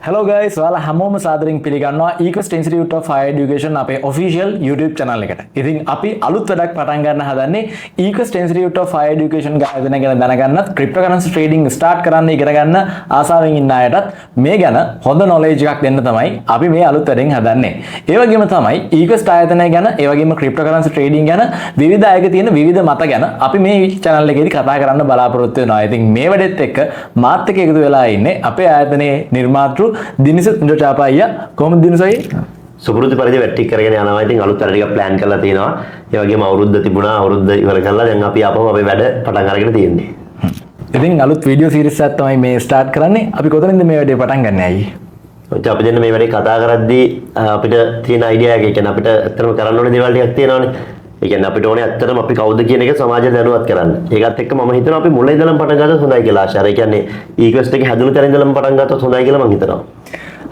Hello guys, ඔයාලා හැමෝම සාදරයෙන් පිළිගන්නවා Equest Institute of Higher Education අපේ official YouTube channel එකට. ඉතින් අපි අලුත් වැඩක් පටන් ගන්න හදන්නේ Equest Institute of Higher Education ගැන දැනගන්නත් cryptocurrency trading start කරන්න ඉගෙන ගන්න ආසාවෙන් ඉන්න අයටත් මේ ගැන හොඳ knowledge එකක් දෙන්න තමයි අපි මේ අලුත් වැඩෙන් හදන්නේ. ඒ වගේම තමයි Equest ආයතනය ගැන, ඒ වගේම cryptocurrency trading ගැන විවිධ අයගේ තියෙන විවිධ මත ගැන අපි මේ channel එකේදී කතා කරන්න බලාපොරොත්තු වෙනවා. ඉතින් මේ වැඩෙත් එක්ක මාත් එක්ක එකතු වෙලා ඉන්නේ අපේ ආයතනයේ නිර්මාතෘ දිනිස ඉන්ද්‍රචාපා අයියා. කොහොමද දිනිස අයියා? සුපුරුදු පරිදි වැට් ටික කරගෙන යනවා. ඉතින් අලුත් වැඩ ටික ප්ලෑන් කරලා තියෙනවා. ඒ වගේම අවුරුද්ද තිබුණා. අවුරුද්ද ඉවර කරලා දැන් අපි ආපහු අපේ වැඩ පටන් අරගෙන තියෙන්නේ. ඉතින් අලුත් වීඩියෝ සීරීස් එකක් තමයි මේ ස්ටාර්ට් කරන්නේ. අපි කොතනින්ද මේ වැඩේ පටන් ගන්න ඇයි? අපි දැන් මේ වැඩේ කතා කරද්දී අපිට තියෙන අයිඩියා එක කියන්නේ අපිට ඇත්තටම කරන්න ඕනේ දේවල් ටිකක් තියෙනවානේ. ඒ කියන්නේ අපිට ඕනේ ඇත්තටම අපි කවුද කියන එක සමාජයට දැනුවත් කරන්න. ඒකත් එක්ක මම හිතනවා අපි මුල ඉඳලම පටන් ගත්තොත් හොඳයි කියලා ආශා. ඒ කියන්නේ Equest එකේ හැදුණු තැන ඉඳලම පටන් ගත්තොත් හොඳයි කියලා මම හිතනවා.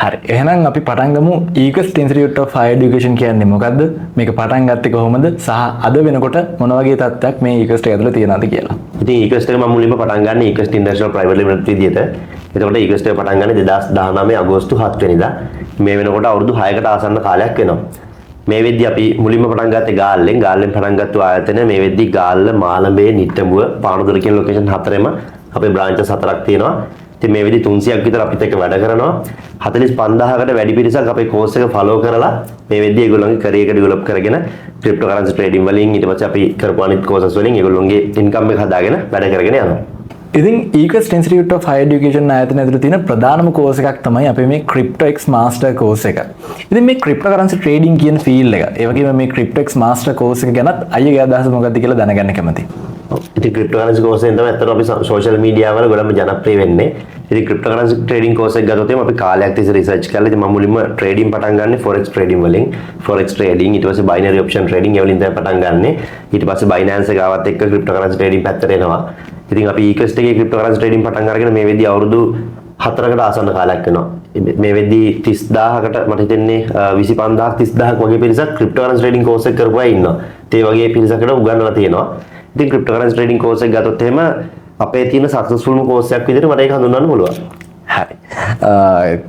හරි. එහෙනම් අපි පටන් ගමු Equest Institute of Higher Education කියන්නේ මොකද්ද? මේක පටන් ගත්තේ කොහොමද? සහ අද වෙනකොට මොන වගේ තත්ත්වයක් මේ Equest එක ඇතුළේ තියෙනවද කියලා. ඉතින් Equest එක මම මුලින්ම පටන් ගන්න Equest International Private Limited විදියට. එතකොට Equest එක පටන් ගන්නේ 2019 අගෝස්තු 7 වෙනිදා. මේ වෙනකොට අවුරුදු 6කට ආසන්න කාලයක් වෙනවා. මේ වෙද්දී අපි මුලින්ම පටන් ගත්තේ ගාල්ලෙන් පටන් ගත්ත ආයතනය මේ වෙද්දී ගාල්ල, මාළඹේ, නිට්ටඹුව, පානදුර කියන ලොකේෂන් හතරෙම අපේ බ්‍රාන්චස් හතරක් තියෙනවා. ඉතින් මේ වෙද්දී 300ක් විතර අපිත් එක්ක වැඩ කරනවා. 45000කට වැඩි පිරිසක් අපේ කෝස් එක ෆලෝ කරලා මේ වෙද්දී ඒගොල්ලෝගේ කැරියර් එක ඩෙවලොප් කරගෙන ක්‍රිප්ටෝකරන්සි ට්‍රේඩින් වලින් ඊට පස්සේ අපි කරපු අනිත් කෝසස් වලින් ඒගොල්ලෝගේ ඉන්කම් එක හදාගෙන වැඩ කරගෙන යනවා. ඉතින් Equest Institute of Higher Education ආයතනය ඇතුළේ තියෙන ප්‍රධානම කෝස් එකක් තමයි අපේ මේ CryptoX Master කෝස් එක. ඉතින් මේ cryptocurrency trading කියන ෆීල්ඩ් එක, ඒ වගේම මේ CryptoX Master කෝස් එක ගැනත් අයියගේ අදහස මොකක්ද කියලා දැනගන්න කැමතියි. ඉතින් cryptocurrency කෝස් එකෙන් තමයි අතට අපි social media වල ගොඩම ජනප්‍රිය වෙන්නේ. ඉතින් cryptocurrency trading කෝස් එක ගත්තොත් අපි කාලයක් තිස්සේ රිසර්ච් කරලා ඉතින් මම මුලින්ම trading පටන් ගන්නේ forex trading වලින්. forex trading ඊට පස්සේ binary option trading ඒ වලින් තමයි පටන් ගන්නෙ. ඊට පස්සේ Binance එක ආවත් එක්ක cryptocurrency trading පැත්තට එනවා. ඉතින් අපි Equest එකේ cryptocurrency trading පටන් අරගෙන මේ වෙද්දී අවුරුදු 4කට ආසන්න කාලයක් වෙනවා. මේ වෙද්දී 30000කට මට හිතෙන්නේ 25000ක් 30000ක් වගේ පිරිසක් cryptocurrency trading course එක කරපු අය ඉන්නවා. ඒ වගේ පිරිසකට උගන්වලා තියෙනවා. ඉතින් cryptocurrency trading course එක ගත්තොත් එහෙම අපේ තියෙන successful course එකක් විදිහට මට ඒක හඳුන්වන්න පුළුවන්. හරි.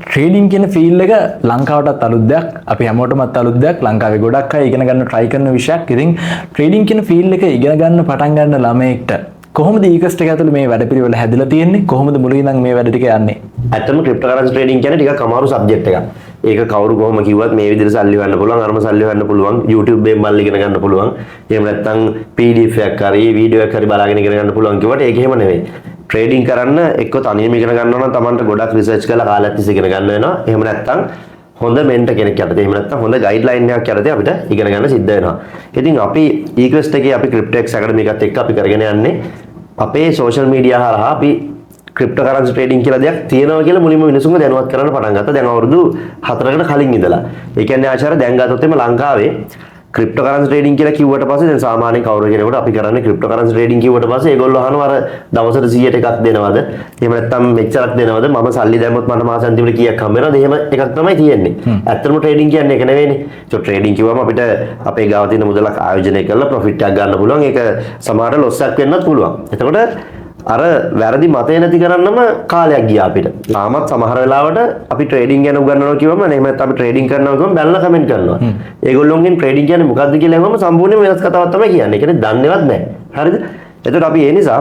ට්‍රේඩින් කියන ෆීල්ඩ් එක ලංකාවටත් අලුත් දෙයක්. අපි හැමෝටමත් අලුත් දෙයක්. ලංකාවේ ගොඩක් අය ඉගෙන ගන්න try කරන විෂයක්. ඉතින් ට්‍රේඩින් කියන ෆීල්ඩ් එක ඉගෙන ගන්න පටන් ගන්න ළමයෙක්ට කොහොමද Equest එක ඇතුළේ මේ වැඩපිළිවෙල හැදිලා තියෙන්නේ? කොහොමද මුලින් ඉඳන් මේ වැඩ ටික යන්නේ? ඇත්තටම cryptocurrency trading කියන්නේ ටිකක් අමාරු subject එකක්. ඒක කවුරු කොහොම කිව්වත් මේ විදිහට සල්ලි හොයන්න පුළුවන්, අරම සල්ලි හොයන්න පුළුවන්, YouTube එකෙන් බලලා ඉගෙන ගන්න පුළුවන්. එහෙම නැත්නම් PDF එකක් හරි වීඩියෝ එකක් හරි බලාගෙන ඉගෙන ගන්න පුළුවන් කිව්වට ඒක එහෙම නෙවෙයි. ට්‍රේඩින් කරන්න එක්ක තනියම ඉගෙන ගන්නවා නම් Tamanට ගොඩක් රිසර්ච් කරලා කාලයක් තිස්සේ ඉගෙන ගන්න වෙනවා. එහෙම නැත්නම් හොඳ මෙන්ටර් කෙනෙක් යටතේ එහෙම නැත්නම් හොඳ ගයිඩ්ලයින් එකක් යටතේ අපිට ඉගෙන ගන්න සිද්ධ වෙනවා. ඉතින් අපි Equest එකේ අපි CryptoX Academy එකත් එක්ක අපි කරගෙන යන්නේ අපේ social media හරහා අපි cryptocurrency trading කියලා දෙයක් තියෙනවා කියලා මුලින්ම මිනිසුන්ව දැනුවත් කරන්න පටන් ගත්තා. දැන් අවුරුදු 4කට කලින් ඉඳලා. ඒ කියන්නේ ආචාර්ය දැන් ගත්තොත් එimhe ලංකාවේ cryptocurrency trading කියලා කිව්වට පස්සේ දැන් සාමාන්‍ය කවුරු කෙනෙකුට අපි කරන්නේ cryptocurrency trading කිව්වට පස්සේ ඒගොල්ලෝ අහනවා අර දවසට 100ට එකක් දෙනවද? එහෙම නැත්නම් මෙච්චරක් දෙනවද? මම සල්ලි දැම්මොත් මට මාසන්තිමට කීයක් හම්බ වෙනවද? එහෙම එකක් තමයි තියෙන්නේ. ඇත්තටම trading කියන්නේ ඒක නෙවෙයිනේ. ඒක trading කිව්වම අපිට අපේ ගාව තියෙන මුදලක් ආයෝජනය කරලා profit එකක් ගන්න පුළුවන්. ඒක සමහරට loss එකක් වෙන්නත් පුළුවන්. එතකොට අර වැරදි මතය නැති කරන්නම කාලයක් ගියා අපිට. තාමත් සමහර වෙලාවට අපි ට්‍රේඩින් ගැන උගන්වනවා කිව්වම එහෙම නැත්නම් අපි ට්‍රේඩින් කරනවා කිව්වම බැලලා කමෙන්ට් කරනවා. ඒගොල්ලෝගෙන් ට්‍රේඩින් කියන්නේ මොකක්ද කියලා අහුවම සම්පූර්ණයෙන් වෙනස් කතාවක් තමයි කියන්නේ. ඒ කියන්නේ දන්නේවත් නැහැ. හරිද? එතකොට අපි ඒ නිසා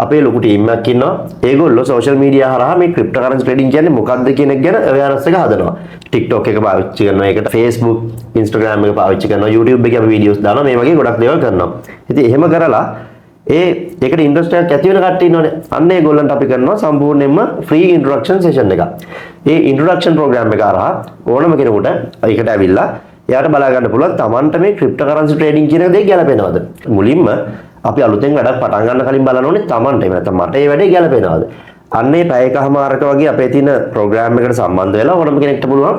අපේ ලොකු ටීම් එකක් ඉන්නවා. ඒගොල්ලෝ සෝෂල් මීඩියා හරහා මේ ක්‍රිප්ටෝකරන්සි ට්‍රේඩින් කියන්නේ මොකක්ද කියන එක ගැන අවයර්නස් එක හදනවා. TikTok එක පාවිච්චි කරනවා. ඒකට Facebook, Instagram එක පාවිච්චි කරනවා. YouTube එකේ අපි වීඩියෝස් දානවා. මේ වගේ ගොඩක් දේවල් කරනවා. ඉතින් එහෙම කරලා ඒකට ඉන්ට්‍රස්ට් එකක් ඇති වෙන කට්ටිය ඉන්නවනේ. අන්න ඒගොල්ලන්ට අපි කරනවා සම්පූර්ණයෙන්ම ෆ්‍රී ඉන්ට්‍රොඩක්ෂන් සෙෂන් එකක්. ඒ ඉන්ට්‍රොඩක්ෂන් ප්‍රෝග්‍රෑම් එක හරහා ඕනම කෙනෙකුට ඒකට ඇවිල්ලා එයාට බලා ගන්න පුළුවන් Tamanට මේ ක්‍රිප්ටෝකරන්සි ට්‍රේඩින් කියන දේ ගැලපෙනවද? මුලින්ම අපි අලුතෙන් වැඩක් පටන් ගන්න කලින් බලන්න ඕනේ Tamanට එහෙම නැත්නම් මට මේ වැඩේ ගැලපෙනවද? අන්න ඒ පැය එකමාරක වගේ අපේ තියෙන ප්‍රෝග්‍රෑම් එකට සම්බන්ධ වෙලා ඕනම කෙනෙක්ට පුළුවන්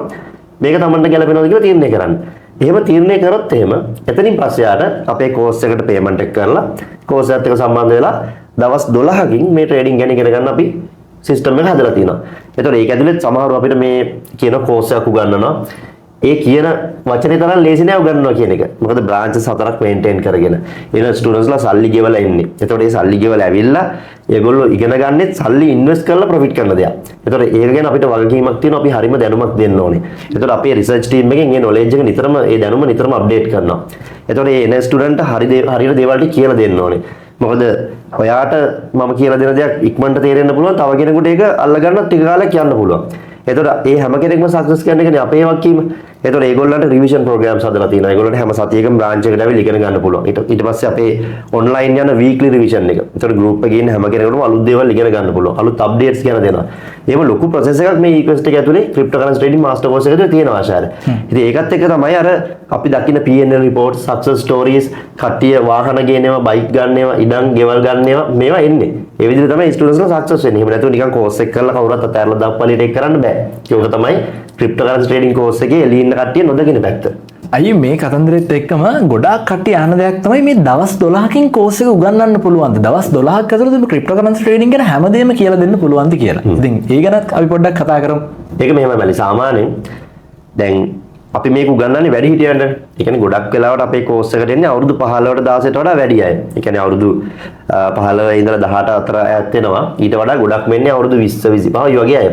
මේක Tamanට ගැලපෙනවද කියලා තීරණය කරන්න. එහෙම තීරණය කරොත් එහෙම එතනින් පස්සේ ආට අපේ කෝස් එකට පේමන්ට් එක කරලා කෝස් එකත් එක්ක සම්බන්ධ වෙලා දවස් 12කින් මේ ට්‍රේඩින් ගැන ඉගෙන ගන්න අපි සිස්ටම් එක හදලා තියෙනවා. ඒතකොට ඒක ඇතුලේ සමහරව අපිට මේ කියන කෝස් එකක් උගන්වනවා. ඒ කියන වචනේ තරම් ලේසි නෑ උගන්වනවා කියන එක. මොකද බ්‍රාන්චස් 4ක් මේන්ටේන් කරගෙන. එන ස්ටුඩන්ට්ස්ලා සල්ලි ගෙවලා ඉන්නේ. එතකොට ඒ සල්ලි ගෙවලා ඇවිල්ලා ඒගොල්ලෝ ඉගෙන ගන්නෙත් සල්ලි ඉන්වෙස්ට් කරලා ප්‍රොෆිට් කරන දෙයක්. එතකොට ඒක ගැන අපිට වගකීමක් තියෙනවා. අපි හරිම දැනුමක් දෙන්න ඕනේ. එතකොට අපේ රිසර්ච් ටීම් එකෙන් මේ නොලෙජ් එක නිතරම ඒ දැනුම නිතරම අප්ඩේට් කරනවා. එතකොට ඒ එන ස්ටුඩන්ට්ට හරියට දේවල් ටික කියලා දෙන්න ඕනේ. මොකද ඔයාට මම කියලා දෙන දෙයක් ඉක්මනට තේරෙන්න පුළුවන්. තව කෙනෙකුට ඒක අල්ලගන්න ටික කාලයක් යන්න පුළුවන්. එතකොට ඒ හැම කෙනෙක්ම සක්සස් කරන එකනේ අපේ වගකීම. එතකොට ඒගොල්ලන්ට රිවිෂන් ප්‍රෝග්‍රෑම්ස් හදලා තියෙනවා. ඒගොල්ලන්ට හැම සතියකම බ්‍රාන්ච් එකට ඇවිල්ලා ඉගෙන ගන්න පුළුවන්. ඊට පස්සේ අපේ ඔන්ලයින් යන වීක්ලි රිවිෂන් එක. එතකොට ගෲප් එකේ ඉන්න හැම කෙනෙකුටම අලුත් දේවල් ඉගෙන ගන්න පුළුවන්. අලුත් අප්ඩේට්ස් කියන දෙනවා. එහෙම ලොකු ප්‍රොසෙස් එකක් මේ ඊක්වෙස්ට් එක ඇතුලේ ක්‍රිප්ටෝකරන්සි ට්‍රේඩින් මාස්ටර් කෝස් එකේ තියෙනවා ආශාර. ඉතින් ඒකත් එක්ක තමයි අර අපි දකින්න P&L reports, success stories, කට්ටිය වාහන ගේනවා, බයික් ගන්නවා, ඉඩම් ගෙවල් ගන්නවා මේවා එන්නේ. ඒ විදිහට තමයි ස්ටුඩන්ට්ස්ලා සක්සස් වෙන්නේ. එහෙම නැතුව නිකන් කෝස් එක කරලා කවුරුත් අතහැරලා දාපුවාලිට ඒක කරන්න බෑ. ඒක තමයි ක්‍රිප්ටෝකරන්සි ට්‍රේඩින් කෝස් එකේ එළිය ඉන්න කට්ටිය නොදකින පැත්ත. අයි මේ කතන්දරෙත් එක්කම ගොඩාක් කට්ටිය අහන දෙයක් තමයි මේ දවස් 12කින් කෝස් එක උගන්වන්න පුළුවන්ද? දවස් 12ක් ඇතුළත මේ ක්‍රිප්ටෝකරන්සි ට්‍රේඩින් ගැන හැමදේම කියලා දෙන්න පුළුවන්ද කියලා. ඉතින් ඒ ගැනත් අපි පොඩ්ඩක් කතා කරමු. ඒක මෙහෙමයි මලි සාමාන්‍යයෙන් දැන් අපි මේක උගන්වන්නේ වැඩි හිටියන්ට. ඒ කියන්නේ ගොඩක් වෙලාවට අපේ කෝස් එකට එන්නේ අවුරුදු 15ට 16ට වඩා වැඩි අය. ඒ කියන්නේ අවුරුදු 15 ඉඳලා 18 අතර ඈත් වෙනවා. ඊට වඩා ගොඩක් වෙන්නේ අවුරුදු 20 25 වගේ අය.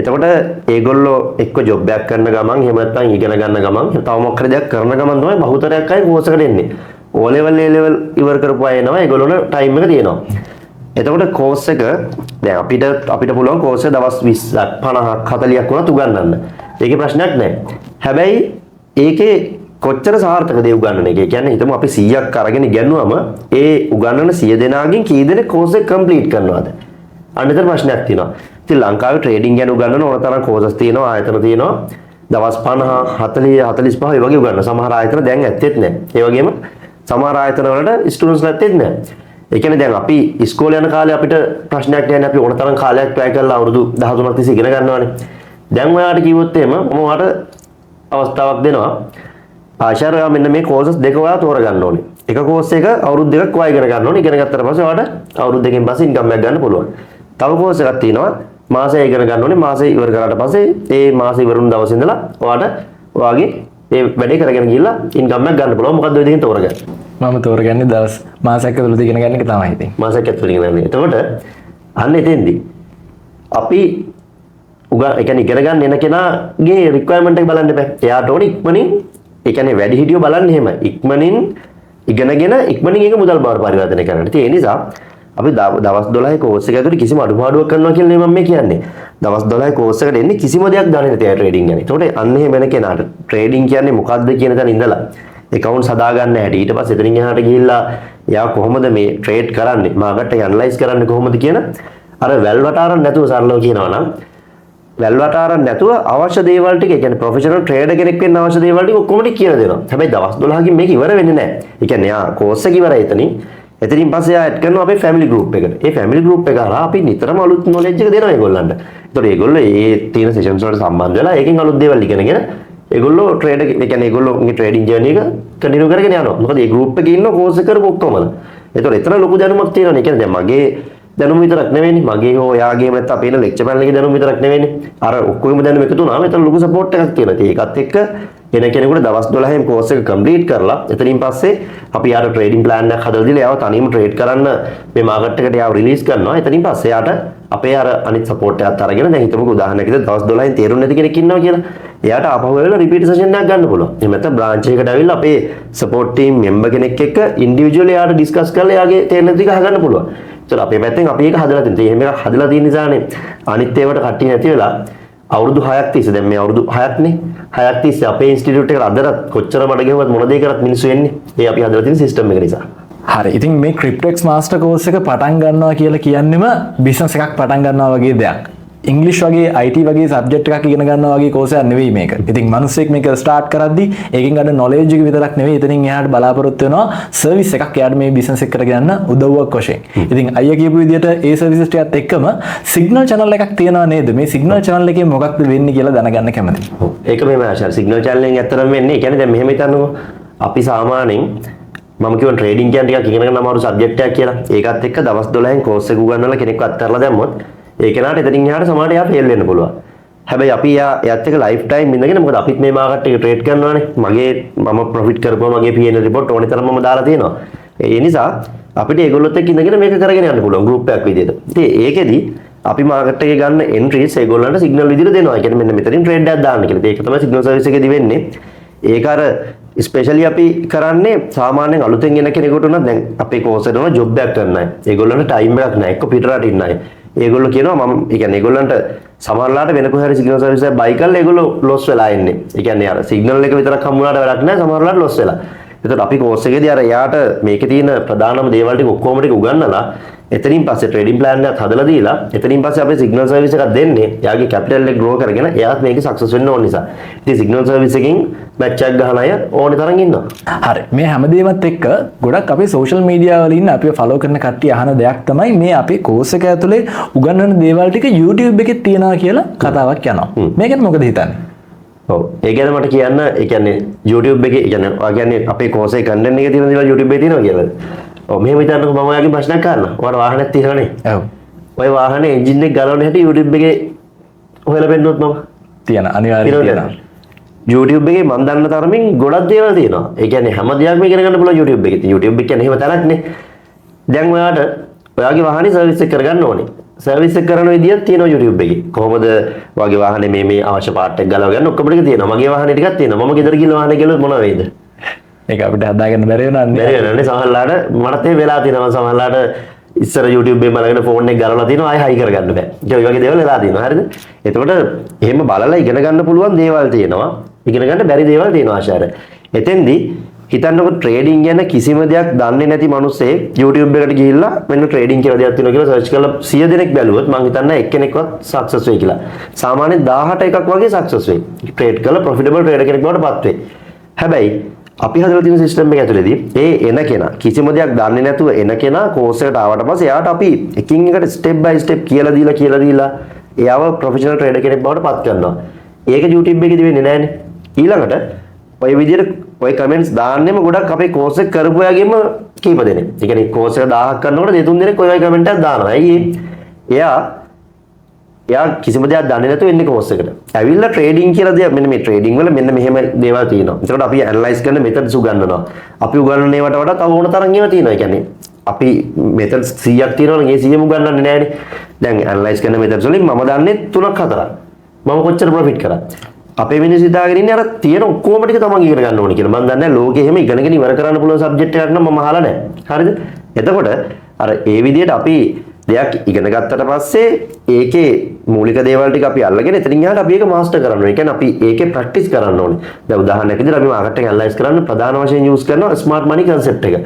එතකොට ඒගොල්ලෝ එක්ක ජොබ් එකක් කරන ගමන් එහෙම නැත්නම් ඉගෙන ගන්න ගමන් තව මොකක් හරි දෙයක් කරන ගමන් තමයි බහුතරයක් අය කෝස් එකට එන්නේ. O level A level ඉවර කරපු අය එනවා. ඒගොල්ලෝන ටයිම් එක තියෙනවා. එතකොට කෝස් එක දැන් අපිට පුළුවන් කෝස් එක දවස් 20ක් 50ක් 40ක් වුණත් උගන්වන්න. ඒකේ ප්‍රශ්නයක් නැහැ. හැබැයි ඒකේ කොච්චර සාර්ථකද ඒ උගන්වන එක? ඒ කියන්නේ හිතමු අපි 100ක් අරගෙන ඉගෙනුවම ඒ උගන්වන 100 දෙනාගෙන් කී දෙනෙක් කෝස් එක කම්ප්ලීට් කරනවද? අනිතර ප්‍රශ්නයක් තියෙනවා. ඉතින් ලංකාවේ ට්‍රේඩින් ගැන උගන්වන ඕන තරම් කෝසස් තියෙනවා, ආයතන තියෙනවා. දවස් 50 40 45 වගේ උගන්වන සමහර ආයතන දැන් ඇත්තෙත් නැහැ. ඒ වගේම සමහර ආයතන වලට ස්ටුඩන්ට්ස් නැත්තෙත් නැහැ. ඒ කියන්නේ දැන් අපි ඉස්කෝලේ යන කාලේ අපිට ප්‍රශ්නයක් නැහැ. අපි ඕන තරම් කාලයක් වැය කරලා අවුරුදු 13ක් තිස්සේ ඉගෙන ගන්නවානේ. දැන් ඔයාලට කිව්වොත් එහෙම මම ඔයාලට අවස්ථාවක් දෙනවා. ආශාර ඔයා මෙන්න මේ කෝසස් දෙක ඔයා තෝරගන්න ඕනේ. එක කෝස් එක අවුරුදු දෙකක් ඔයා ඉගෙන ගන්න ඕනේ. ඉගෙන ගත්තට පස්සේ ඔයාලට අවුරුදු දෙකකින් පස්සේ ඉන්කම් එකක් ගන්න පුළුවන්. තව කෝස් එකක් තියෙනවා. මාසෙ ඉගෙන ගන්න ඕනේ. මාසෙ ඉවර කරාට පස්සේ ඒ මාසෙ ඉවරුණු දවසේ ඉඳලා ඔයාලට ඔයාගේ ඒ වැඩේ කරගෙන ගිහලා ඉන්කම් එකක් ගන්න පුළුවන්. මොකද්ද ඔය දෙකෙන් තෝරගන්න? මම තෝරගන්නේ දවස් මාසයක් ඇතුළත ඉගෙන ගන්න එක තමයි ඉතින්. මාසයක් ඇතුළත ඉගෙන ගන්න. එතකොට අන්න එතෙන්දී අපි ඒ කියන්නේ ඉගෙන ගන්න එන කෙනාගේ රික්වයර්මන්ට් එක බලන්න බෑ. එයාට ඕනේ ඉක්මනින් ඒ කියන්නේ වැඩි හිටියෝ බලන්නේ එහෙමයි. ඉක්මනින් ඉගෙනගෙන ඉක්මනින් ඒක මුදල් බවට පරිවර්තනය කරන්න. ඉතින් ඒ නිසා අපි දවස් 12 කෝස් එක ඇතුළේ කිසිම අඩුපාඩුවක් කරනවා කියලා මම මේ කියන්නේ. දවස් 12 කෝස් එකට එන්නේ කිසිම දෙයක් දන්නේ නැති අය ට්‍රේඩින් ගැන. ඒතකොට අන්න එහෙම වෙන කෙනාට ට්‍රේඩින් කියන්නේ මොකක්ද කියන තැන ඉඳලා account හදා ගන්න හැටි ඊට පස්සේ එතනින් එහාට ගිහිල්ලා එයා කොහොමද මේ ට්‍රේඩ් කරන්නේ මාකට් එක ඇනලයිස් කරන්නේ කොහොමද කියන අර වැල් වටාරන් නැතුව සරලව කියනවා නම් වැල් වටාරන් නැතුව අවශ්‍ය දේවල් ටික ඒ කියන්නේ ප්‍රොෆෙෂනල් ට්‍රේඩර් කෙනෙක් වෙන්න අවශ්‍ය දේවල් ටික ඔක්කොම ටික කියලා දෙනවා. හැබැයි දවස් 12කින් මේක ඉවර වෙන්නේ නැහැ. ඒ කියන්නේ යා කෝස් එක ඉවරයි එතනින් පස්සේ ආ ඇඩ් කරනවා අපේ ෆැමිලි ගෲප් එකට. ඒ ෆැමිලි ගෲප් එක හරහා අපි නිතරම අලුත් නොලෙජ් එක දෙනවා ඒගොල්ලන්ට. ඒතකොට ඒගොල්ලෝ ඒ තියෙන සෙෂන්ස් වලට සම්බන්ධ වෙලා ඒකෙන් අලුත් දේවල් ඉගෙනගෙන ඒගොල්ලෝ ට්‍රේඩර් ඒ කියන්නේ ඒගොල්ලෝගේ ට්‍රේඩින් ජර්නි එක කන්ටිනියු කරගෙන යනවා. මොකද මේ ගෲප් එකේ ඉන්න කෝස් එක කරපු ඔක්කොමද. ඒතකොට එතන ලොකු දැනුමක් තියෙනවා. ඒ කියන්නේ දැන් මගේ දැනුම විතරක් නෙවෙයිනේ. මගේ හෝ යාගේම නැත්නම් අපේ ලෙක්චර් පැනල් එකේ දැනුම විතරක් නෙවෙයිනේ. අර ඔක්කොගෙම දැනුම එකතු වුණාම එතන ලොකු සපෝට් එකක් තියෙනවා. ඒකත් එක්ක එන කෙනෙකුට දවස් 12න් කෝස් එක කම්ප්ලීට් කරලා එතනින් පස්සේ අපි යාට ට්‍රේඩින් ප්ලෑන් එකක් හදලා දීලා යාව තනියම ට්‍රේඩ් කරන්න මේ මාකට් එකට යාව රිලීස් කරනවා. එතනින් පස්සේ යාට අපේ අර අනිත් සපෝට් එකත් අරගෙන දැන් හිතමුකෝ උදාහරණයකට දවස් 12න් තේරුම් නැති කෙනෙක් ඉන්නවා කියලා. එයාට ආපහු වෙලා රිපීට් සෙෂන් එකක් ගන්න පුළුවන්. එහෙම නැත්නම් බ්‍රාන්ච් එකකට ඇවිල්ලා අපේ සපෝට් ටීම් මෙම්බර් කෙනෙක් එක්ක ඉන්ඩිවිජුවලි යාට ඩිස්කස් කරලා යාගේ තේරෙන ටික අහගන්න පුළුවන්. ඒතර අපේ පැත්තෙන් අපි ඒක හදලා තියෙනවා. එහෙම එකක් හදලා තියෙන නිසානේ අනිත් ඒවාට කට්ටිය නැති වෙලා අවුරුදු 6ක් තිස්සේ දැන් මේ අවුරුදු 6ක්නේ 6ක් තිස්සේ අපේ ඉන්ස්ටිටියුට් එකට අදටත් කොච්චර මඩ ගෙවුවත් මොන දේ කරත් මිනිස්සු එන්නේ. ඒ අපි හදලා තියෙන සිස්ටම් එක නිසා. හරි. ඉතින් මේ ක්‍රිප්ටොඑක්ස් මාස්ටර් කෝස් එක පටන් ගන්නවා කියලා කියන්නේම බිස්නස් එකක් පටන් ගන්නවා වගේ දෙයක්. ඉංග්‍රීසි වගේ IT වගේ සබ්ජෙක්ට් එකක් ඉගෙන ගන්නවා වගේ කෝස් එකක් නෙවෙයි මේක. ඉතින් මිනිස්සෙක් මේක ස්ටාර්ට් කරද්දි ඒකෙන් ගන්න නොලෙජ් එක විතරක් නෙවෙයි එතනින් එහාට බලාපොරොත්තු වෙනවා සර්විස් එකක් එයාට මේ බිස්නස් එක කරගෙන යන්න උදව්වක් වශයෙන්. ඉතින් අයියා කියපු විදිහට ඒ සර්විසස් ටිකත් එක්කම සිග්නල් channel එකක් තියෙනවා නේද? මේ සිග්නල් channel එකේ මොකක්ද වෙන්නේ කියලා දැනගන්න කැමතියි. ඒක මෙහෙම ආශාර සිග්නල් channel එකෙන් ඇත්තටම වෙන්නේ. ඒ කියන්නේ දැන් මෙහෙම හිතන්නකෝ. අපි සාමාන්‍යයෙන් මම කියවන ට්‍රේඩින් කියන්නේ ටිකක් ඉගෙන ගන්න අමාරු සබ්ජෙක්ට් එකක් කියලා. ඒකත් එක්ක දවස් 12න් කෝස් එක උගන්වලා කෙනෙක්ව අත්හැරලා දැම්මොත් ඒ කෙනාට එතනින් එහාට සමහරට එයා ෆේල් වෙන්න පුළුවන්. හැබැයි අපි එයාත් එක්ක ලයිෆ් ටයිම් ඉඳගෙන මොකද අපිත් මේ මාකට් එක ට්‍රේඩ් කරනවානේ. මම ප්‍රොෆිට් කරපුවා මගේ P&L report ඕනේ තරම් මම දාලා තියෙනවා. ඒ නිසා අපිට ඒගොල්ලොත් එක්ක ඉඳගෙන මේක කරගෙන යන්න පුළුවන් ගෲප් එකක් විදියට. ඉතින් ඒකෙදි අපි මාකට් එකේ ගන්න එන්ට්‍රීස් ඒගොල්ලන්ට සිග්නල් විදියට දෙනවා. ඒ කියන්නේ මෙන්න මෙතනින් ට්‍රේඩ් එකක් දාන්න කියලා. ඒක තමයි සිග්නල් සර්විස් එකේදී වෙන්නේ. ඒක අර ස්පෙෂලි අපි කරන්නේ සාමාන්‍යයෙන් අලුතෙන් එන කෙනෙකුට උනත් දැන් අපේ කෝස් එකේ උන ජොබ් එකක් කරන්න අය. ඒගොල්ලන්ට ටයිම් එකක් නැහැ. එක්ක පිටරට ඉන්න අය. ඒගොල්ලෝ කියනවා මම ඒ කියන්නේ ඒගොල්ලන්ට සමහරලාට වෙන කොහේ හරි සිග්නල් සර්විස් එක බයි කරලා ඒගොල්ලෝ ලොස් වෙලා ඉන්නේ. ඒ කියන්නේ අර සිග්නල් එක විතරක් හම්බුනාට වැඩක් නැහැ. සමහරලාට ලොස් වෙලා. එතකොට අපි කෝස් එකේදී අර එයාට මේකේ තියෙන ප්‍රධානම දේවල් ටික ඔක්කොම ටික උගන්වලා එතනින් පස්සේ ට්‍රේඩින් ප්ලෑන් එකක් හදලා දීලා එතනින් පස්සේ අපි සිග්නල් සර්විස් එකක් දෙන්නේ. එයාගේ කැපිටල් එක ග්‍රෝ කරගෙන එයාත් මේකේ සක්සස් වෙන්න ඕන නිසා. ඉතින් සිග්නල් සර්විස් එකකින් මැච් එකක් ගහන අය ඕනේ තරම් ඉන්නවා. හරි. මේ හැමදේමත් එක්ක ගොඩක් අපේ සෝෂල් මීඩියා වල ඉන්න අපිව ෆලෝ කරන කට්ටිය අහන දෙයක් තමයි මේ අපේ කෝස් එක ඇතුලේ උගන්වන දේවල් ටික YouTube එකේ තියනවා කියලා කතාවක් යනවා. මේ ගැන මොකද හිතන්නේ? ඔව්. ඒ ගැන මට කියන්න ඒ කියන්නේ YouTube එකේ කියන්නේ ඔයා කියන්නේ අපේ කෝස් එකේ කන්ටෙන්ට් එකේ තියෙන දේවල් YouTube එකේ තියෙනවා කියලාද? ඔව් මෙහෙම හිතන්නකෝ මම ඔයාගෙන් ප්‍රශ්නයක් අහන්න. ඔයාට වාහනයක් තියෙනවනේ. ඔව්. ඔය වාහනේ එන්ජින් එක ගලවන හැටි YouTube එකේ හොයලා පෙන්නනොත් මම තියෙන අනිවාර්යයෙන් තියෙනවා. YouTube එකේ මම දන්න තරමින් ගොඩක් දේවල් තියෙනවා. ඒ කියන්නේ හැම දෙයක්ම ඉගෙන ගන්න පුළුවන් YouTube එකේ. YouTube එක කියන්නේ එහෙම තරක්නේ. දැන් ඔයාට ඔයාගේ වාහනේ සර්විස් එක කරගන්න ඕනේ. සර්විස් එක කරන විදියක් තියෙනවා YouTube එකේ. කොහොමද ඔයාගේ වාහනේ මේ අවශ්‍ය පාර්ට් එක ගලව ගන්න ඔක්කොම ටික තියෙනවා. මගේ වාහනේ ටිකක් තියෙනවා. මම ගෙදර ගිහලා වාහනේ ගලුවොත් මොනව වෙයිද? ඒක අපිට හදාගන්න බැරි වෙනවන්නේ. බැරි වෙනවනේ සමහරලාට මටත් ඒ වෙලා තියෙනවා. සමහරලාට ඉස්සර YouTube එකේ බලගෙන ෆෝන් එක ගලවලා තියෙනවා ආයෙ හයි කරගන්න බෑ. ඒ වගේ දේවල් වෙලා තියෙනවා. හරිද? එතකොට එහෙම බලලා ඉගෙන ගන්න පුළුවන් දේවල් තියෙනවා. ඉගෙන ගන්න බැරි දේවල් තියෙනවා ආශාර. එතෙන්දී හිතන්නකො ට්‍රේඩින් ගැන කිසිම දෙයක් දන්නේ නැති මිනිස්සෙක් YouTube එකට ගිහිල්ලා මෙන්න ට්‍රේඩින් කියලා දෙයක් තියෙනවා කියලා සර්ච් කරලා 100 දෙනෙක් බැලුවොත් මම හිතන්නේ එක්කෙනෙක්වත් සක්සස් වෙයි කියලා. සාමාන්‍යයෙන් 18 එකක් වගේ සක්සස් වෙයි. ට්‍රේඩ් කරලා ප්‍රොෆිටබල් ට්‍රේඩර් කෙනෙක් බවට පත් වෙයි. හැබැයි අපි හදලා තියෙන සිස්ටම් එක ඇතුලේදී ඒ එන කෙනා කිසිම දෙයක් දන්නේ නැතුව එන කෙනා කෝස් එකට ආවට පස්සේ එයාට අපි එකින් එකට ස්ටෙප් බයි ස්ටෙප් කියලා දීලා එයාව ප්‍රොෆෙෂනල් ට්‍රේඩර් කෙනෙක් බවට පත් කරනවා. ඒක YouTube එකේදී වෙන්නේ නැහනේ. ඊළඟට ඔය විදිහට ඔය කමෙන්ට්ස් දාන්නෙම ගොඩක් අපේ කෝස් එක කරපු අයගෙම කීප දෙනෙක්. ඒ කියන්නේ කෝස් එක 1000ක් කරනකොට දෙතුන් දෙනෙක් ඔය කමෙන්ට් එකක් දානවා. ඇයි එයා කිසිම දෙයක් දන්නේ නැතුව එන්නේ කෝස් එකට. ඇවිල්ලා ට්‍රේඩින් කියලා දෙයක් මෙන්න මේ ට්‍රේඩින් වල මෙන්න මෙහෙම දේවල් තියෙනවා. ඒකට අපි ඇනලයිස් කරන මෙතඩ්ස් උගන්වනවා. අපි උගන්වන ඒවාට වඩා තව ඕන තරම් ඒවා තියෙනවා. ඒ කියන්නේ අපි මෙතඩ්ස් 100ක් තියෙනවා නම් ඒ 100ම උගන්වන්නේ නැහැනේ. දැන් ඇනලයිස් කරන මෙතඩ්ස් වලින් මම දන්නේ 3ක් 4ක්. මම කොච්චර ප්‍රොෆිට් කරා. අපේ මිනිස්සු හිතාගෙන ඉන්නේ අර තියෙන ඔක්කොම ටික තමන් ඉගෙන ගන්න ඕනේ කියලා. මම දන්නේ නැහැ ලෝකෙ එහෙම ඉගෙනගෙන ඉවර කරන්න පුළුවන් සබ්ජෙක්ට් එකක් නම් මම අහලා නැහැ. හරිද? එතකොට අර ඒ විදිහට අපි දෙයක් ඉගෙන ගත්තට පස්සේ ඒකේ මූලික දේවල් ටික අපි අල්ලගෙන එතනින් එහාට අපි ඒක මාස්ටර් කරන්න ඕනේ. ඒ කියන්නේ අපි ඒකේ ප්‍රැක්ටිස් කරන්න ඕනේ. දැන් උදාහරණයක් විදිහට අපි මාකට් එක ඇනලයිස් කරන්න ප්‍රධාන වශයෙන් යූස් කරනවා ස්මාර්ට් මනි concept එක.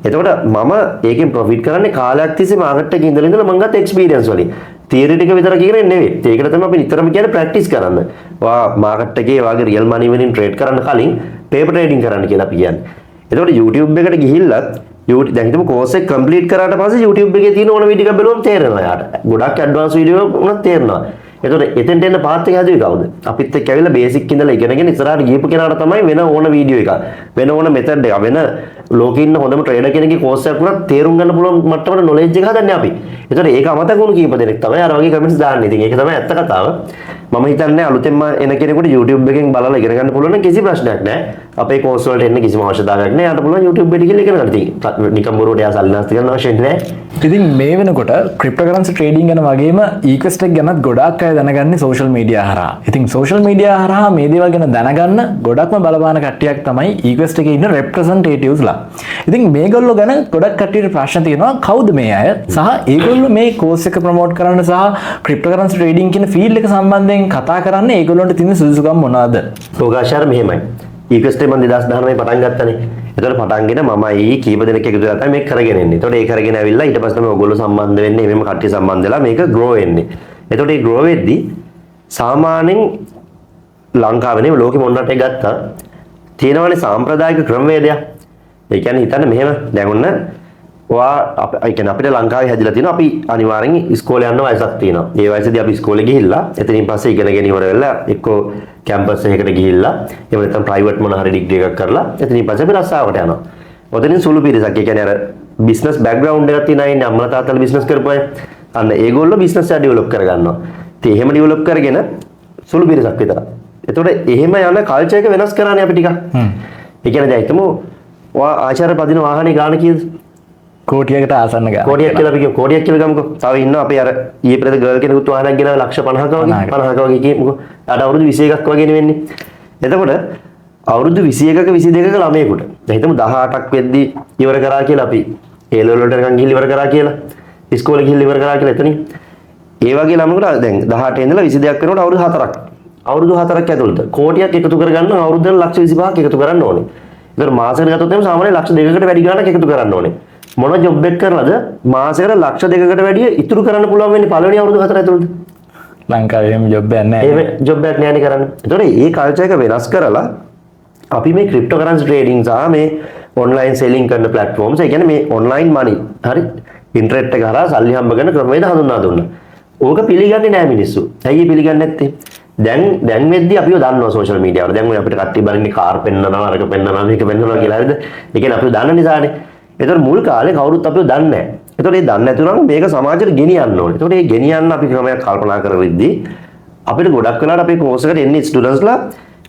එතකොට මම ඒකෙන් ප්‍රොෆිට් කරන්නේ කාලයක් තිස්සේ මාකට් එකේ ඉඳලා මම ගත්ත එක්ස්පීරියන්ස් වලින්. තියරි ටික විතර කියන්නේ නෙවෙයි. ඒකට තමයි අපි නිතරම කියන්නේ ප්‍රැක්ටිස් කරන්න. ඔයා මාකට් එකේ වාගේ රියල් මනි වලින් ට්‍රේඩ් කරන්න කලින් පේපර් ට්‍රේඩින් කරන්න කියලා අපි කියන්නේ. එතකොට YouTube එකට ගිහිල්ලා දැන් හිතමු කෝස් එක කම්ප්ලීට් කරාට පස්සේ YouTube එකේ තියෙන ඕන වීඩියෝ එකක් බලුවම තේරෙනවා යාට. ගොඩක් ඇඩ්වාන්ස් වීඩියෝ උනත් තේරෙනවා. එතකොට එතෙන්ට එන්න පාත් එක හැදුවේ කවුද? අපිත් එක්ක ඇවිල්ලා බේසික් ඉඳලා ඉගෙනගෙන ඉස්සරහට ගියපු කෙනාට තමයි වෙන ඕන වීඩියෝ එකක්, වෙන ඕන මෙතඩ් එකක්, වෙන ලෝකේ ඉන්න හොඳම ට්‍රේඩර් කෙනෙක්ගේ කෝස් එකක් උනත් තේරුම් ගන්න පුළුවන් මට්ටමට නොලෙජ් එක හදන්නේ අපි. එතකොට ඒක අමතක වුණු කීප දෙනෙක් තමයි අර වගේ කමෙන්ට්ස් දාන්නේ. ඉතින් ඒක තමයි ඇත්ත කතාව. මම හිතන්නේ අලුතෙන්ම එන කෙනෙකුට YouTube එකෙන් බලලා ඉගෙන ගන්න පුළුවන් නම් කිසි ප්‍රශ්නයක් නැහැ. අපේ කෝස් වලට එන්න කිසිම අවශ්‍යතාවයක් නැහැ. යාට පුළුවන් YouTube එකට ගිහලා ඉගෙන ගන්න. ඉතින් නිකම් බොරුවට යා සල්ලි නාස්ති කරන්න අවශ්‍ය නැහැ. ඉතින් මේ වෙනකොට ක්‍රිප්ටෝකරන්සි ට්‍රේඩින් ගැන වගේම ඊක්වෙස්ට් එක ගැනත් ගොඩාක් අය දැනගන්නේ සෝෂල් මීඩියා හරහා. ඉතින් සෝෂල් මීඩියා හරහා මේ දේවල් ගැන දැනගන්න ගොඩක්ම බලපාන කට්ටියක් තමයි ඊක්වෙස්ට් එකේ ඉන්න රෙප්‍රසන්ටේටිව්ස්ලා. ඉතින් මේගොල්ලෝ ගැන ගොඩක් කට්ටියට ප්‍රශ්න තියෙනවා. කවුද මේ අය? සහ ඒගොල්ලෝ මේ කෝස් එක ප්‍රොමෝට් කරන්න සහ ක්‍රිප්ටෝකරන්සි ට්‍රේඩින් කියන ෆීල්ඩ් එක සම්බන්ධයෙන් කතා කරන්න ඒගොල්ලන්ට තියෙන සුදුසුකම් මොනවාද? ප්‍රෝගාශාර මෙහෙමයි. ඊක්වෙස්ට් එක මම 2019 පටන් ගත්තනේ. එතකොට පටන්ගෙන මමයි කීප දෙනෙක් එකතු වෙලා තමයි මේක කරගෙන එන්නේ. එතකොට ඒ කරගෙන ඇවිල්ලා ඊට පස්සේ තමයි ඔයගොල්ලෝ සම්බන්ධ වෙන්නේ. මෙහෙම කට්ටිය සම්බන්ධ වෙලා මේක ග්‍රෝ වෙන්නේ. එතකොට මේ ග්‍රෝ වෙද්දී සාමාන්‍යයෙන් ලංකාවේ ලෝකෙ මොනකට ගත්තා තියෙනවනේ සාම්ප්‍රදායික ක්‍රමවේදයක්. ඒ කියන්නේ හිතන්න මෙහෙම දැන් ඔන්න අපිට ලංකාවේ හැදිලා තියෙනවා අපි අනිවාර්යෙන් ඉස්කෝලේ යන්න වයසක් තියෙනවා. ඒ වයසේදී අපි ඉස්කෝලේ ගිහිල්ලා එතනින් පස්සේ ඉගෙනගෙන ඉවර වෙලා එක්කෝ කැම්පස් එකකට ගිහිල්ලා එහෙම නැත්නම් ප්‍රයිවට් මොන හරි ඩිග්‍රී එකක් කරලා එතනින් පස්සේ අපි රස්සාවට යනවා. ඔතනින් සුළු පිරිසක් ඒ කියන්නේ අර බිස්නස් බෑග්ග්‍රවුන්ඩ් එකක් තියෙන අය ඉන්නේ අම්මලා තාත්තලා බිස්නස් කරපු අය. අන්න ඒගොල්ලෝ බිස්නස් එක ඩෙවලොප් කරගන්නවා. ඉතින් එහෙම ඩෙවලොප් කරගෙන සුළු පිරිසක් විතර. එතකොට එහෙම යන කල්චර් එක වෙනස් කරන්නේ අපි ටිකක්. ඒ කියන්නේ දැන් හිතමු ඔයා ආචාර්ය පදින වාහනේ ගාන කීයද? කෝටියකට ආසන්න ගාන. කෝටියක් කියලා අපි කියමු. කෝටියක් කියලා ගමුකෝ. තව ඉන්නවා අපි අර ඊයේ පෙරේද ගර්ල් කෙනෙකුත් වාහනයක් ගෙනාවා ලක්ෂ 50ක වගේ 50ක වගේ කියමුකෝ. ඊට අවුරුදු 21ක් වගේ නෙවෙන්නේ. එතකොට අවුරුදු 21ක 22ක ළමයෙකුට දැන් හිතමු 18ක් වෙද්දි ඉවර කරා කියලා අපි ඒ ලෙවල් වලට නිකන් ගිහින් ඉවර කරා කියලා. ඉස්කෝලේ ගිහින් ඉවර කරා කියලා එතනින්. ඒ වගේ ළමයෙකුට දැන් 18 ඉඳලා 22ක් වෙනකොට අවුරුදු 4ක්. අවුරුදු 4ක් ඇතුළත කෝටියක් එකතු කරගන්න අවුරුද්දට ලක්ෂ 25ක් එකතු කරන්න ඕනේ. ඒතර මාසෙකට ගත්තොත් එහම සාමාන්‍ය ලක්ෂ 2කට වැඩි ගාණක් එකතු කරන්න ඕනේ. මොන ජොබ් එක කරලාද මාසෙකට ලක්ෂ 2කට වැඩිය ඉතුරු කරන්න පුළුවන් වෙන්නේ පළවෙනි අවුරුදු 4 ඇතුළත. ලංකාවේ එහෙම ජොබ් එකක් නැහැ. එහෙම ජොබ් එකක් නෑනේ කරන්නේ. ඒතකොට මේ කල්චර් එක වෙනස් කරලා අපි මේ ක්‍රිප්ටෝකරන්සි ට්‍රේඩින් සහ මේ ඔන්ලයින් සෙලින් කරන ප්ලැට්ෆෝම්ස් ඒ කියන්නේ මේ ඔන්ලයින් මනි හරි ඉන්ටර්නෙට් එක හරහා සල්ලි හම්බ කරන ක්‍රමවේද හඳුන්වා දුන්නා. ඕක පිළිගන්නේ නෑ මිනිස්සු. ඇයි පිළිගන්නේ නැත්තේ? දැන් වෙද්දි අපිව දන්නවා සෝෂල් මීඩියා වල. දැන් ඔය අපිට කට්ටිය බලන්නේ කාර් පෙන්නනවා, අරක පෙන්නනවා, මේක පෙන්නනවා කියලා හරිද? ඒ කියන්නේ අපිව දන්න නිසානේ. ඒතර මුල් කාලේ කවුරුත් අපිව දන්නේ නැහැ. ඒතර ඒ දන්නේ නැතුනම් මේක සමාජයට ගෙනියන්න ඕනේ. ඒතර ඒ ගෙනියන්න අපි ක්‍රමයක් කල්පනා කරවෙද්දී අපිට ගොඩක් වෙලාවට අපේ කෝස් එකට එන්නේ ස්ටුඩන්ට්ස්ලා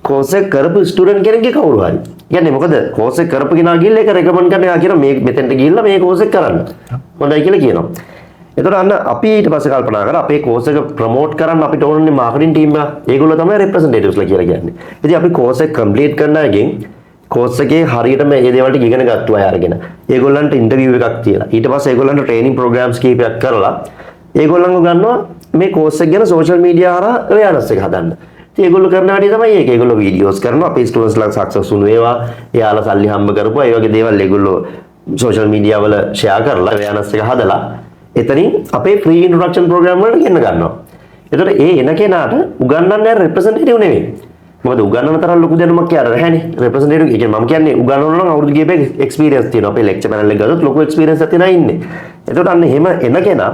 කෝස් එක කරපු ස්ටුඩන්ට් කෙනෙක්ගේ කවුරු හරි. කියන්නේ මොකද කෝස් එක කරපු කෙනා ගිහලා ඒක රෙකමන්ඩ් කරන එයා කියන මේ මෙතෙන්ට ගිහිල්ලා මේ කෝස් එක කරන්න. හොඳයි කියලා කියනවා. ඒතර අන්න අපි ඊට පස්සේ කල්පනා කරා අපේ කෝස් එක ප්‍රොමෝට් කරන්න අපිට ඕනේ මාකටිං ටීම් එක. ඒගොල්ලෝ තමයි රෙප්‍රසන්ටේටිව්ස්ලා කියලා කියන්නේ. ඉතින් අපි කෝස් එක කම්ප්ලීට් කරන එකෙන් කෝස් එකේ හරියටම මේ දේවල් ටික ඉගෙන ගත්තා අය අරගෙන. ඒගොල්ලන්ට ඉන්ටර්විව් එකක් තියලා. ඊට පස්සේ ඒගොල්ලන්ට ට්‍රේනින් ප්‍රෝග්‍රෑම්ස් කීපයක් කරලා ඒගොල්ලන්ව ගන්නවා මේ කෝස් එක ගැන සෝෂල් මීඩියා හරහා අවයර්නස් එක හදන්න. ඉතින් ඒගොල්ලෝ කරන වැඩේ තමයි ඒක. ඒගොල්ලෝ වීඩියෝස් කරනවා. අපේ ස්ටුඩන්ට්ස්ලා සක්සස්ෆුල් වේවා. එයාලා සල්ලි හම්බ කරපුවා. ඒ වගේ දේවල් ඒගොල්ලෝ සෝෂල් මීඩියා වල ෂෙයා කරලා අවයර්නස් එක හදලා එතනින් අපේ ෆ්‍රී ඉන්ට්‍රොඩක්ෂන් ප්‍රෝග්‍රෑම් වලට ගෙන්න ගන්නවා. ඒතකොට ඒ එන කෙනාට උගන්වන්නේ රෙප්‍රසන්ටේටිව් නෙවෙයි. මොකද උගන්වන තරම් ලොකු දැනුමක් යාර නැහැනේ. රෙප්‍රසන්ටේටිව් කියන්නේ මම කියන්නේ උගන්වන නම් අවුරුදු කීපයක එක්ස්පීරියන්ස් තියෙනවා. අපේ ලෙක්චර් පැනල් එක ගත්තොත් ලොකු එක්ස්පීරියන්ස් එකක් තියෙනවා ඉන්නේ. ඒතකොට අන්න එහෙම එන කෙනා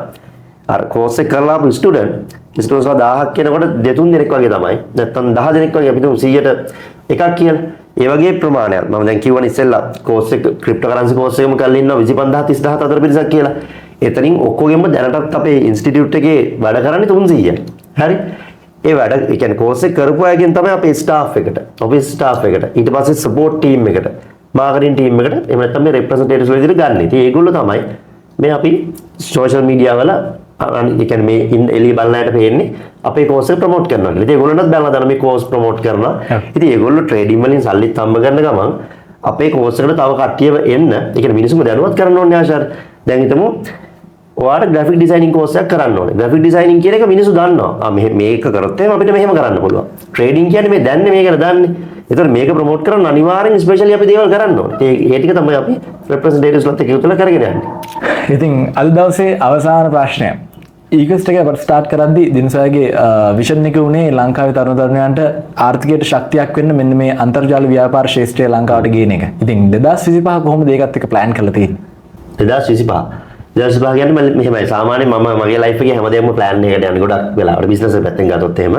අර කෝස් එක කරලා ආපු ස්ටුඩන්ට්ස්ලා 1000ක් කෙනකොට 2-3 දෙනෙක් වගේ තමයි. නැත්තම් 10 දෙනෙක් වගේ අපි තුමු 100ට එකක් කියලා. ඒ වගේ ප්‍රමාණයක්. මම දැන් කියවන ඉස්සෙල්ලා කෝස් එක ක්‍රිප්ටෝකරන්සි කෝස් එකම කරලා ඉන්නවා 25000 30000 අතර පිරිසක් කියලා. එතනින් ඔක්කොගෙම දැනටත් අපේ ඉන්ස්ටිටියුට් එකේ වැඩ කරන්නේ 300යි. හරි? ඒ වැඩ ඒ කියන්නේ කෝස් එක කරපු අයගෙන් තමයි අපේ ස්ටාෆ් එකට, ඔෆිස් ස්ටාෆ් එකට, ඊට පස්සේ සපෝට් ටීම් එකට, මාකටිං ටීම් එකට එහෙම නැත්නම් මේ රෙප්‍රසන්ටේටිව්ස් වල විදිහට ගන්න. ඉතින් ඒගොල්ලෝ තමයි මේ අපි සෝෂල් මීඩියා වල ඒ කියන්නේ මේ එළිය බලන්නට පේන්නේ අපේ කෝස් එක ප්‍රොමෝට් කරනවා කියලා. ඉතින් ඒගොල්ලන්වත් බලලා දාන මේ කෝස් ප්‍රොමෝට් කරනවා. ඉතින් ඒගොල්ලෝ ට්‍රේඩින් වලින් සල්ලිත් හම්බ කරන ගමන් අපේ කෝස් එකට තව කට්ටියව එන්න, ඒ කියන්නේ මිනිස්සුන්ව දැනුවත් කරන්න ඕනේ ආශාර. දැන් හිතමු ඔයාට ග්‍රැෆික් ඩිසයිනින් කෝස් එකක් කරන්න ඕනේ. ග්‍රැෆික් ඩිසයිනින් කියන එක මිනිස්සු දන්නවා. මේක කරොත් එහෙනම් අපිට මෙහෙම කරන්න පුළුවන්. ට්‍රේඩින් කියන්නේ මේ දැන්නේ මේකට දන්නේ. ඒතකොට මේක ප්‍රොමෝට් කරන්න අනිවාර්යෙන් ස්පෙෂලි අපි දේවල් කරන්න ඕනේ. ඒ ටික තමයි අපි රෙප්‍රසන්ටේටිව්ස්ලත් එක්ක උතලා කරගෙන යන්නේ. ඉතින් අද දවසේ අවසාන ප්‍රශ්නය. ඊකස්ට් එක අපිට ස්ටාර්ට් කරද්දී දිනසාගේ විෂන් එක උනේ ලංකාවේ තරුණ තරුණයන්ට ආර්ථිකයට ශක්තියක් වෙන්න මෙන්න මේ අන්තර්ජාල ව්‍යාපාර ශාස්ත්‍රය ලංකාවට ගේන එක. ඉතින් 2025 කොහොමද ඒකත් එක්ක ප්ලෑන් කරලා තියෙන්නේ? 2025 2025 කියන්නේ මෙහෙමයි. සාමාන්‍යයෙන් මම මගේ ලයිෆ් එකේ හැමදේම ප්ලෑන් එකකට යන්නේ. ගොඩක් වෙලාවට බිස්නස් එක පැත්තෙන් ගත්තොත් එහෙම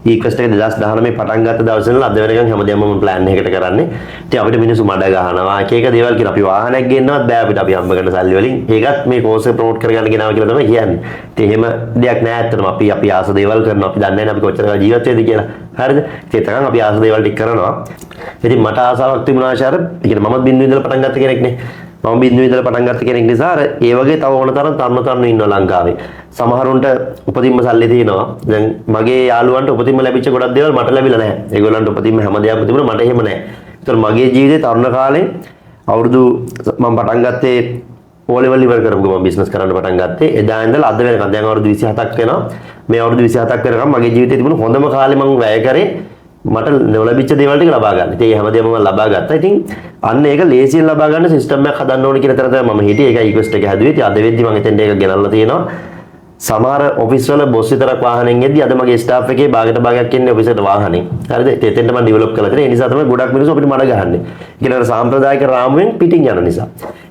ඊකස්ට් එක 2019 පටන් ගත්ත දවසේ ඉඳලා අද වෙනකන් හැමදේම මම ප්ලෑන් එකකට කරන්නේ. ඉතින් අපිට මිනිස්සු මඩ ගහනවා. එක එක දේවල් කියන අපි වාහනයක් ගෙන්නවත් බෑ අපිට අපි හම්බ කරන සල්ලි වලින්. ඒකත් මේ කෝස් එක ප්‍රොමෝට් කරගන්න ගෙනාවා කියලා තමයි කියන්නේ. ඉතින් එහෙම දෙයක් නෑ ඇත්තටම. අපි ආස දේවල් කරනවා. අපි දන්නේ නැහැ අපි කොච්චර කාල ජීවත් වෙයිද කියලා. හරිද? ඒ තරම් අපි ආස දේවල් ටික කරනවා. ඉතින් මට ආසාවක් තිබුණා ආශාර. ඒ කියන්නේ මමත් බින්දුවේ ඉඳලා පටන් ගත්ත කෙනෙක් නේ. මම බින්දුවේ ඉඳලා පටන් ගත්ත කෙනෙක් නිසා ඒ වගේ තව ඕන තරම් තරුණ ඉන්නවා ලංකාවේ. සමහරුන්ට උපතින්ම සල්ලි තියෙනවා. දැන් මගේ යාළුවන්ට උපතින්ම ලැබිච්ච ගොඩක් දේවල් මට ලැබිලා නැහැ. ඒගොල්ලන්ට උපතින්ම හැම දෙයක්ම තිබුණා මට එහෙම නැහැ. ඒතර මගේ ජීවිතේ තරුණ කාලේ අවුරුදු මම පටන් ගත්තේ O level ඉවර කරපු ගමන් බිස්නස් කරන්න පටන් ගත්තේ. එදා ඉඳලා අද වෙනකන් දැන් අවුරුදු 27ක් වෙනවා. මේ අවුරුදු 27ක් වෙනකම් මගේ ජීවිතේ තිබුණු හොඳම කාලේ මම වැය කරේ මට නොලැබිච්ච දේවල් ටික ලබා ගන්න. ඉතින් ඒ හැමදේම මම ලබා ගත්තා. ඉතින් අන්න ඒක ලේසියෙන් ලබා ගන්න සිස්ටම් එකක් හදන්න ඕනේ කියන තරම තමයි මම හිටියේ. ඒකයි රික්වෙස්ට් එක හැදුවේ. ඉතින් අද වෙද්දි මම එතෙන්ට ඒක ගෙනල්ලා තියෙනවා. සමහර ඔෆිස් වල බොස් විතරක් වාහනෙන් එද්දි අද මගේ ස්ටාෆ් එකේ භාගයට භාගයක් ඉන්නේ ඔෆිස් එකට වාහනෙන්. හරිද? එතෙන්ට මම ඩෙවලොප් කරලා තියෙනවා. ඒ නිසා තමයි ගොඩක් මිනිස්සු අපිට මඩ ගහන්නේ. ඒකේ සාම්ප්‍රදායික රාමුවෙන් පිටින් යන නිසා.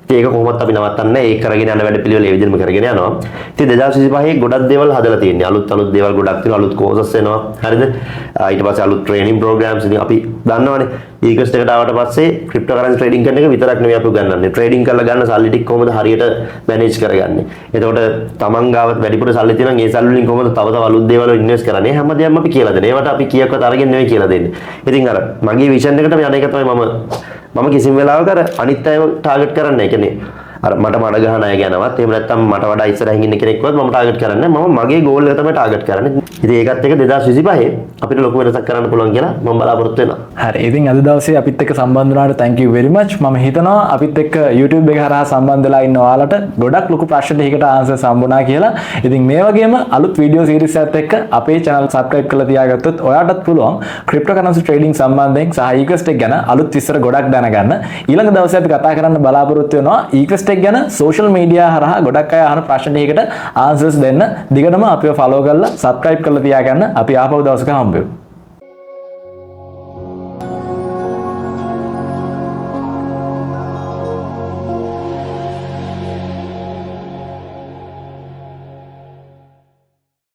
ඒක කොහොමවත් අපි නවත්තන්නේ නැහැ. ඒක කරගෙන යන වැඩ පිළිවෙල ඒ විදිහටම කරගෙන යනවා. ඉතින් 2025 ගොඩක් දේවල් හදලා තියෙන්නේ. අලුත් දේවල් ගොඩක් තියෙනවා. අලුත් courses එනවා. හරිද? ඊට පස්සේ අලුත් training programs ඉතින් අපි දන්නවනේ. ඊකස්ට් එකට ආවට පස්සේ cryptocurrency trading කරන එක විතරක් නෙවෙයි අපි උගන්වන්නේ. trading කරලා ගන්න සල්ලි ටික කොහොමද හරියට manage කරගන්නේ. එතකොට තමන් ගාවත් වැඩිපුර සල්ලි තියෙනවා නම් ඒ සල්ලි වලින් කොහොමද තව අලුත් දේවල් invest කරන්නේ. හැමදේම අපි කියලා දෙනවා. ඒවට අපි කීයක්වත් අරගෙන නෙවෙයි කියලා දෙන්නේ. ඉතින් අර මගේ vision එකට යන එක තමයි මම කිසිම වෙලාවක අර අනිත් අයව ටාගට් කරන්නේ නැහැ. කියන්නේ අර මට මඩ ගහන අය ගැනවත් එහෙම නැත්නම් මට වඩා ඉස්සරහින් ඉන්න කෙනෙක්වත් මම ටාගට් කරන්නේ නැහැ. මම මගේ ගෝල් එක තමයි ටාගට් කරන්නේ. ඉතින් ඒකත් එක්ක 2025 අපිට ලොකු වෙනසක් කරන්න පුළුවන් කියලා මම බලාපොරොත්තු වෙනවා. හරි. ඉතින් අද දවසේ අපිත් එක්ක සම්බන්ධ වුණාට thank you very much. මම හිතනවා අපිත් එක්ක YouTube එක හරහා සම්බන්ධ වෙලා ඉන්න ඔයාලට ගොඩක් ලොකු ප්‍රශ්න ටිකකට ආන්සර්ස් හම්බුණා කියලා. ඉතින් මේ වගේම අලුත් වීඩියෝ සීරීස් එකත් එක්ක අපේ channel subscribe කරලා තියාගත්තොත් ඔයාටත් පුළුවන් cryptocurrency trading සම්බන්ධයෙන් සහ e-quest එක ගැන අලුත් විස්තර ගොඩක් දැනගන්න. ඊළඟ දවසේ අපි කතා කරන්න බලාපොරොත්තු වෙනවා e-quest එක ගැන social media හරහා ගොඩක් අය අහන ප්‍රශ්න ටිකකට answers දෙන්න. දිගටම අපිව follow කරලා subscribe කරලා තියාගන්න. අපි ආපහු දවසක හම්බෙමු.